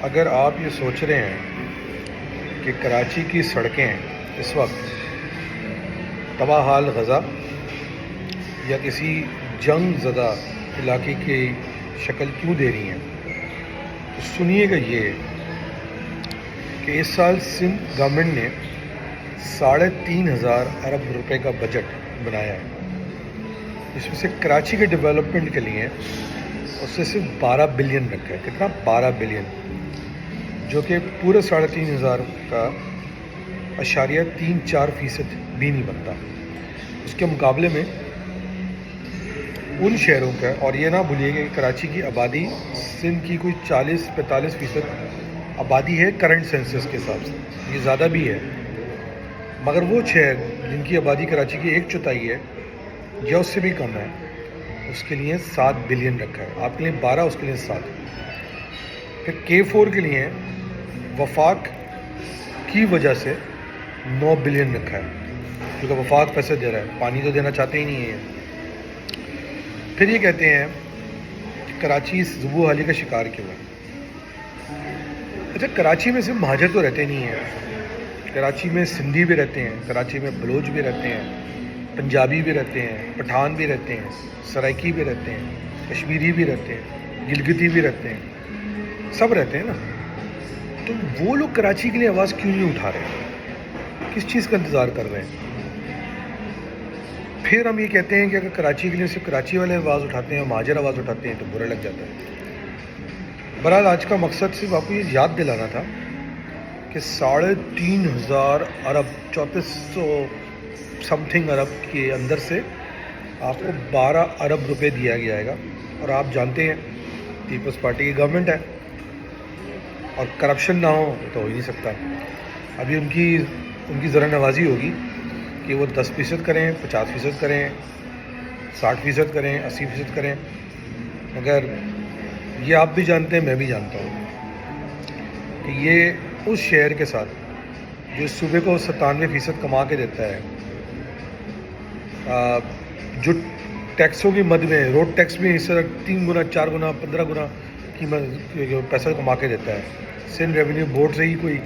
اگر آپ یہ سوچ رہے ہیں کہ کراچی کی سڑکیں اس وقت تباہ حال غزہ یا کسی جنگ زدہ علاقے کی شکل کیوں دے رہی ہیں، تو سنیے گا یہ کہ اس سال سندھ گورنمنٹ نے 3,500 ارب روپے کا بجٹ بنایا ہے، جس میں سے کراچی کے ڈیولپمنٹ کے لیے اس سے صرف 12 بلین رکھا ہے۔ کتنا؟ 12 بلین، جو کہ پورے 3,500 کا 0.34% بھی نہیں بنتا۔ اس کے مقابلے میں ان شہروں کا، اور یہ نہ بھولیے کہ کراچی کی آبادی سندھ کی کوئی 40-45% آبادی ہے کرنٹ سینسس کے حساب سے، یہ زیادہ بھی ہے، مگر وہ شہر جن کی آبادی کراچی کی 1/4 ہے یا اس سے بھی کم ہے، اس کے لیے 7 بلین رکھا ہے۔ آپ کے لیے 12، اس کے لیے 7۔ پھر K4 کے لیے وفاق کی وجہ سے 9 بلین رکھا ہے، کیونکہ وفاق پیسے دے رہا ہے، پانی تو دینا چاہتے ہی نہیں ہے۔ پھر یہ کہتے ہیں کہ کراچی زبو حالی کا شکار کیوں ہے۔ اچھا، کراچی میں صرف مہاجر تو رہتے نہیں ہیں، کراچی میں سندھی بھی رہتے ہیں، کراچی میں بلوچ بھی رہتے ہیں، پنجابی بھی رہتے ہیں، پٹھان بھی رہتے ہیں، سرائکی بھی رہتے ہیں، کشمیری بھی رہتے ہیں، گلگتی بھی رہتے ہیں، سب رہتے ہیں نا۔ تو وہ لوگ کراچی کے لیے آواز کیوں نہیں اٹھا رہے؟ کس چیز کا انتظار کر رہے ہیں؟ پھر ہم یہ کہتے ہیں کہ اگر کراچی کے لیے صرف کراچی والے آواز اٹھاتے ہیں، مہاجر آواز اٹھاتے ہیں، تو برا لگ جاتا ہے۔ بہرحال آج کا مقصد صرف آپ کو یہ یاد دلانا تھا کہ 3,500 ارب 3400 سم تھنگ ارب کے اندر سے آپ کو 12 ارب روپے دیا جائے گا، اور آپ جانتے ہیں پیپلز پارٹی کی گورنمنٹ ہے، اور کرپشن نہ ہو تو ہو ہی نہیں سکتا۔ ابھی ان کی ذرا نوازی ہوگی کہ وہ 10% کریں، 50% کریں، 60% کریں، 80% کریں، مگر یہ آپ بھی جانتے ہیں، میں بھی جانتا ہوں کہ یہ اس شہر کے ساتھ جو اس صوبے کو 97% کما کے دیتا ہے، جو ٹیکسوں کی مد میں روڈ ٹیکس میں اس طرح 3 گنا 4 گنا 15 گنا پیسہ کما کے دیتا ہے، سندھ ریونیو بورڈ سے ہی کوئی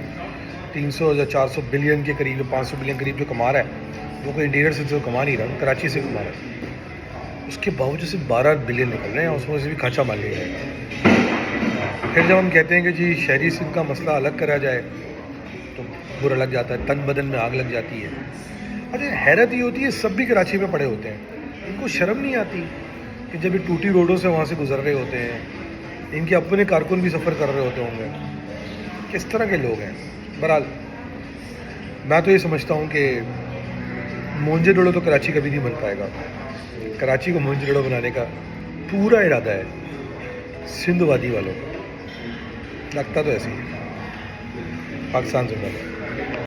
300 یا 400 بلین کے قریب، 500 بلین قریب جو کما رہا ہے، وہ کوئی انٹیریئر سے تو کما نہیں رہا، کراچی سے کما رہا ہے۔ اس کے باوجود صرف 12 بلین نکل رہے ہیں، اس میں سے بھی کھانچا مار لیا جائے۔ پھر جب ہم کہتے ہیں کہ جی شہری سندھ کا مسئلہ الگ کرا جائے تو برا لگ جاتا ہے، تن بدن میں آگ لگ جاتی ہے۔ اچھا، حیرت یہ ہوتی ہے سب بھی کراچی میں پڑے ہوتے ہیں، ان کو شرم نہیں آتی کہ جب یہ ٹوٹی روڈوں سے وہاں سے گزر رہے ہوتے ہیں، ان کے اپنے کارکن بھی سفر کر رہے ہوتے ہوں گے، کس طرح کے لوگ ہیں۔ بہرحال میں تو یہ سمجھتا ہوں کہ مونجے ڈوڑو تو کراچی کبھی نہیں بن پائے گا۔ کراچی کو مونجے ڈوڑو بنانے کا پورا ارادہ ہے سندھ وادی والوں کا، لگتا تو ایسے ہی۔ پاکستان زندہ باد۔